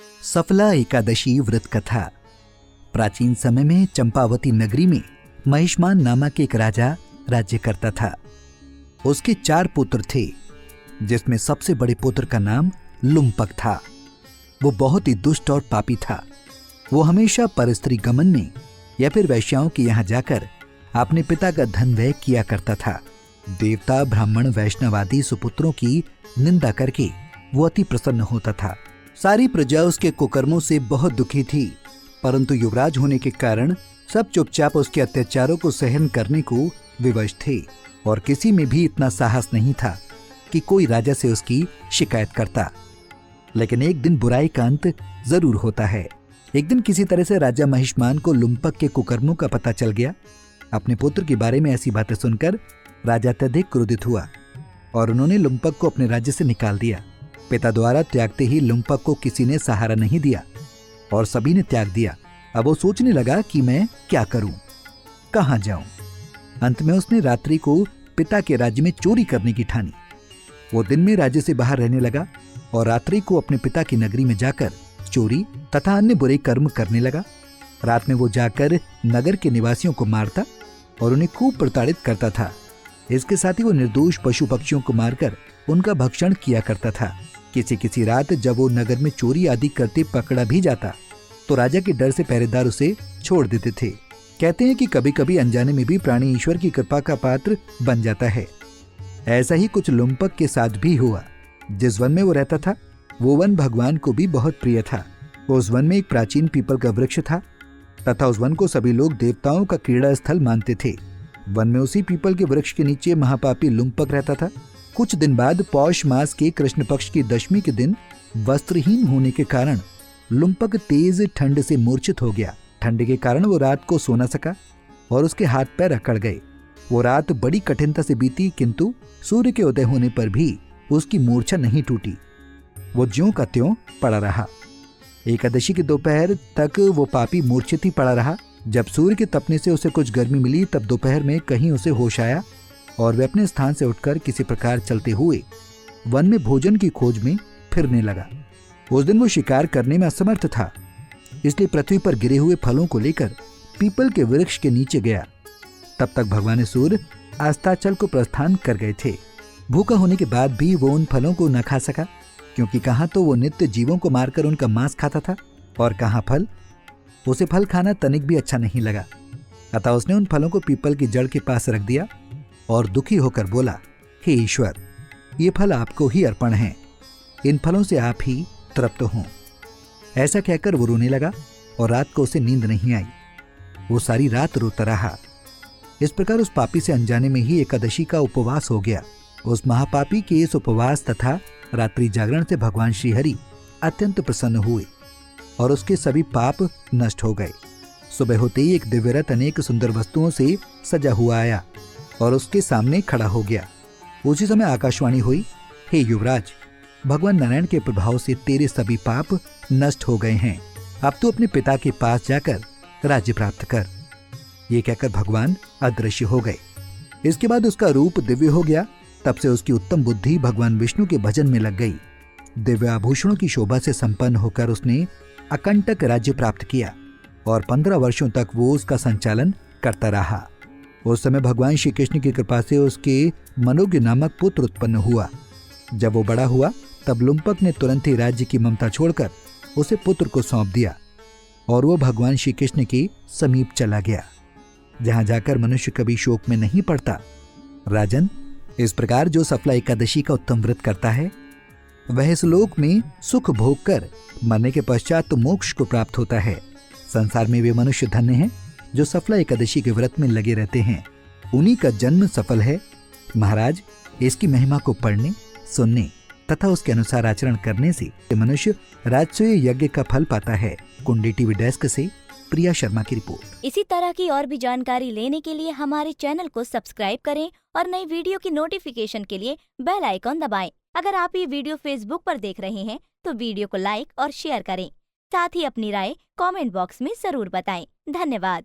सफला एकादशी व्रत कथा। प्राचीन समय में चंपावती नगरी में महिष्मान नामक एक राजा राज्य करता था। उसके 4 पुत्र थे, जिसमें सबसे बड़े पुत्र का नाम लुम्पक था। वो बहुत ही दुष्ट और पापी था। वो हमेशा परस्त्री गमन में या फिर वैश्याओं के यहां जाकर अपने पिता का धन व्यय किया करता था। देवता, ब्राह्मण, वैष्णव आदि सुपुत्रों की निंदा करके वो अति प्रसन्न होता था। सारी प्रजा उसके कुकर्मों से बहुत दुखी थी, परंतु युवराज होने के कारण सब चुपचाप उसके अत्याचारों को सहन करने को विवश थे और किसी में भी इतना साहस नहीं था कि कोई राजा से उसकी शिकायत करता। लेकिन एक दिन बुराई का अंत जरूर होता है। एक दिन किसी तरह से राजा महिष्मान को लुम्पक के कुकर्मों का पता चल गया। अपने पुत्र के बारे में ऐसी बातें सुनकर राजा अत्यधिक क्रोधित हुआ और उन्होंने लुम्पक को अपने राज्य से निकाल दिया। पिता द्वारा त्यागते ही लुम्पक को किसी ने सहारा नहीं दिया और सभी ने त्याग दिया। अब वो सोचने लगा कि मैं क्या करूं, कहां जाऊं। अंत में उसने रात्रि को पिता के राज्य में चोरी करने की ठानी। वो दिन में राज्य से बाहर रहने लगा और रात्रि को अपने पिता की नगरी में जाकर चोरी तथा अन्य बुरे कर्म करने लगा। रात में वो जाकर नगर के निवासियों को मारता और उन्हें खूब प्रताड़ित करता था। इसके साथ ही वो निर्दोष पशु पक्षियों को मारकर उनका भक्षण किया करता था। किसी रात जब वो नगर में चोरी आदि करते पकड़ा भी जाता तो राजा के डर से पहरेदार उसे छोड़ देते थे। कहते हैं कि कभी कभी अनजाने में भी प्राणी ईश्वर की कृपा का पात्र बन जाता है। ऐसा ही कुछ लुम्पक के साथ भी हुआ। जिस वन में वो रहता था वो वन भगवान को भी बहुत प्रिय था। उस वन में एक प्राचीन पीपल का वृक्ष था तथा उस वन को सभी लोग देवताओं का क्रीड़ा स्थल मानते थे। वन में उसी पीपल के वृक्ष के नीचे महापापी लुम्पक रहता था। कुछ दिन बाद पौष मास के कृष्ण पक्ष की दशमी के दिन वस्त्रहीन होने के कारण लुम्पक तेज ठंड से मूर्छित हो गया। ठंड के कारण वो रात को सो न सका और उसके हाथ पैर अकड़ गए। वो रात बड़ी कठिनता से बीती, किंतु सूर्य के उदय होने पर भी उसकी मूर्छा नहीं टूटी। वो ज्यों का त्यों पड़ा रहा। एकादशी की दोपहर तक वो पापी मूर्छित ही पड़ा रहा। जब सूर्य के तपने से उसे कुछ गर्मी मिली तब दोपहर में कहीं उसे होश आया और वे अपने स्थान से उठकर किसी प्रकार चलते हुए वन में भोजन की खोज में फिरने लगा। उस दिन वो शिकार करने में असमर्थ था, इसलिए पृथ्वी पर गिरे हुए फलों को लेकर पीपल के वृक्ष के नीचे गया। तब तक भगवान सूर्य अस्ताचल को प्रस्थान कर गए थे। भूखा होने के बाद भी वो उन फलों को न खा सका, क्योंकि कहाँ तो वो नित्य जीवों को मारकर उनका मांस खाता था और कहाँ फल। उसे फल खाना तनिक भी अच्छा नहीं लगा। अतः उसने उन फलों को पीपल की जड़ के पास रख दिया और दुखी होकर बोला, हे ईश्वर, ये फल आपको ही अर्पण हैं। इन फलों से आप ही तृप्त हों। ऐसा कहकर वो रोने लगा और रात को उसे नींद नहीं आई। वो सारी रात रोता रहा। इस प्रकार उस पापी से अनजाने में ही एकादशी का उपवास हो गया। उस महापापी के इस उपवास तथा रात्रि जागरण से भगवान श्रीहरि अत्यंत प्रसन्न हुए और उसके सभी पाप नष्ट हो गए। सुबह होते ही एक दिव्य रथ अनेक सुंदर वस्तुओं से सजा हुआ आया और उसके सामने खड़ा हो गया। उसी समय आकाशवाणी हुई, हे युवराज, भगवान नारायण के प्रभाव से तेरे सभी पाप नष्ट हो गए हैं। अब तू अपने पिता के पास जाकर राज्य प्राप्त कर। ये कहकर भगवान अदृश्य हो गए। इसके बाद उसका रूप दिव्य हो गया। तब से उसकी उत्तम बुद्धि भगवान विष्णु के भजन में लग गई। दिव्य आभूषणों की शोभा से संपन्न होकर उसने अकंटक राज्य प्राप्त किया और 15 वर्षों तक वो उसका संचालन करता रहा। उस समय भगवान श्री कृष्ण की कृपा से उसके मनोज्ञ नामक पुत्र उत्पन्न हुआ। जब वो बड़ा हुआ तब लुम्पक ने तुरंत ही राज्य की ममता छोड़कर उसे पुत्र को सौंप दिया और वो भगवान श्री कृष्ण के समीप चला गया, जहां जाकर मनुष्य कभी शोक में नहीं पड़ता। राजन, इस प्रकार जो सफला एकादशी का उत्तम व्रत करता है वह इस लोक में सुख भोग कर मरने के पश्चात तो मोक्ष को प्राप्त होता है। संसार में वे मनुष्य धन्य हैं जो सफला एकादशी के व्रत में लगे रहते हैं। उन्हीं का जन्म सफल है। महाराज, इसकी महिमा को पढ़ने, सुनने तथा उसके अनुसार आचरण करने से मनुष्य राजसूय यज्ञ का फल पाता है। कुंडी टीवी डेस्क से प्रिया शर्मा की रिपोर्ट। इसी तरह की और भी जानकारी लेने के लिए हमारे चैनल को सब्सक्राइब करें और नई वीडियो की नोटिफिकेशन के लिए बेल आइकॉन दबाएं। अगर आप ये वीडियो फेसबुक पर देख रहे हैं तो वीडियो को लाइक और शेयर करें। साथ ही अपनी राय कमेंट बॉक्स में जरूर बताएं। धन्यवाद।